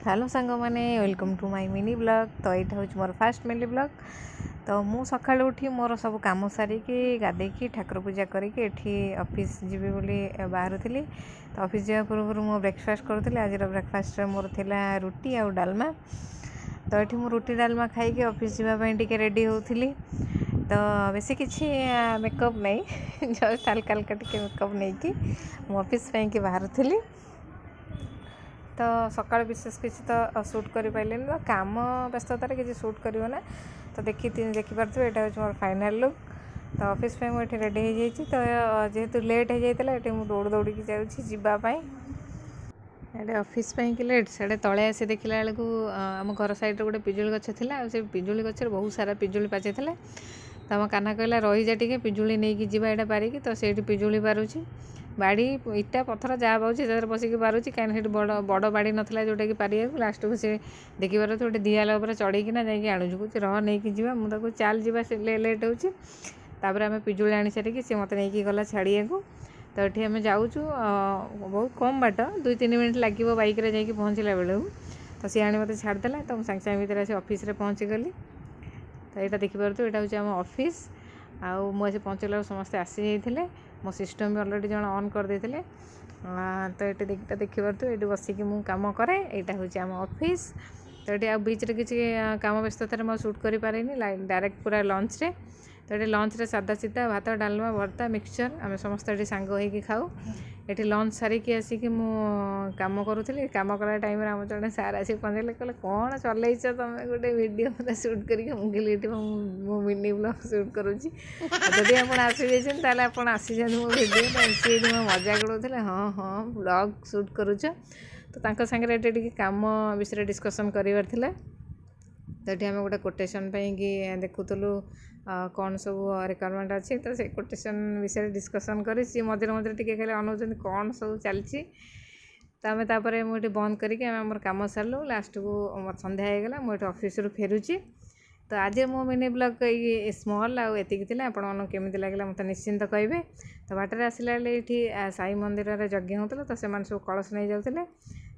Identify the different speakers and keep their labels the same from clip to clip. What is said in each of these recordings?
Speaker 1: Hello सांग मैंने welcome to my mini blog. तो यहाँ हूँ मोर फास्ट मिनी ब्लॉग। तो मु सका उठी मोर सब कम सारिकी गाधेकी ठाकुर पूजा करके ऑफिस जीवी बोली बाहर थी। तो ऑफिस जावा पूर्व मु ब्रेकफास्ट करूँ। आज ब्रेकफास्ट मोर थिला रुटी आ डालमा। तो ये मु रुटी डालमा खाई ऑफिस जावाई टी रेडी होती। तो बेसी किसी मेकअप नहीं जस्ट हल्का हल्का टी मेकअप नहीं कि ऑफिस की बाहर थी। तो सका विशेष किसी तो शूट कर पारे तो कम व्यस्ततार किसी शूट कर ना। तो देखिपे यहाँ हूँ मोर फाइनाल लुक। तो ऑफिस पे मुझे रेडी हो जाइए। तो जेहेतु लेट हो जाता ये दौड़ दौड़ी जावाई ये ऑफिस कि लेट से तले आसी देखला बेलू आम घर साइड गोटे पिजुली गछ था। से पिजुली गचर बहुत सारा पिजुली पाचे। तो आम काना कहला रही जा टे पिजुली नहीं कि जावा यहाँ पारिकी। तो से पिजुली पारुची बाड़ी इटा पथर जहाँ पाँच बसिक पारुची कहीं बड़ बड़ बाड़ी नाला जोटा कि पारिया लास्ट को सी देखिपार गोटे दिआल चढ़ेकिना जाकि आणुचु कुछ रह नहीं कि मुझे चाल जा लेट होपर आम पिजुली आनी सारिकी सी मत नहीं गला छाड़िया को। तो ये आम जाऊँ बहुत कम बाट 2-3 मिनट लगे बैक जाकि पहुँचला बेलू। तो सी आनी मत छाड़देला। तो मुझे सागे सागे भितर ऑफिस पहुँची गली। तो यहाँ देखिपे यहाँ हूँ आम ऑफिस आउ मुझे पहुँचल समस्ते आसी जाते। मो सिस्टम भी अलरेडी जन ऑन कर देते। तो ये देखिपे ये बसिक मु काम करे। यहाँ हूँ आम ऑफिस। तो ये बीच रे किसी काम व्यस्ततार मैं शूट कर पारे डायरेक्ट पूरा लंच रे। तो ये लंच रे सादा सीधा भात डालमा भर्ता मिक्सचर आम समस्त ये सांग होगी खाऊ। ये लंच सारिकी आसिक मु काम करूली। काम कला टाइम आम जड़े सार आसिक पहुँचले कहले कौन चलैच तुम गोटे वीडियो मतलब शूट करके मुझे मो मिनी ब्लॉग शूट करुँची। जदि आप आसी जाइए आप आसी जाते मो वीडियो सी मो मजाक उड़ाते हाँ हाँ ब्लॉग शूट करुच। तो सागर ये कम विषय डिस्कसन करार। तो ये आम गोटे कोटेसन कि देखुलु कौन सब रिक्वायरमेंट अच्छी। तो से कोटेसन विषय डिस्कसन कर मझे मझे टी खाली अनाउन कौन सब चलती। तो आम तापर मुझे बंद करके आम कम सारू लास्ट को संध्या होगला मुझे ऑफिस फेरुची। तो आज मो मिनी ब्लॉग ये स्मॉल आउ एतिक आपण केमी लगे मत निश्चिंत कहे। तो बाटर आसला ये साई मंदिर में यज्ञ होता। तो से सब कलश नहीं जाते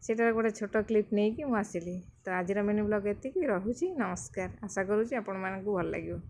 Speaker 1: सीटार गोटे छोट क्लिप नहीं कि मुझे आसली। तो आज मिनी ब्लॉग एतिक रहुची। नमस्कार। आशा करुँच आपण मानक भल लगे।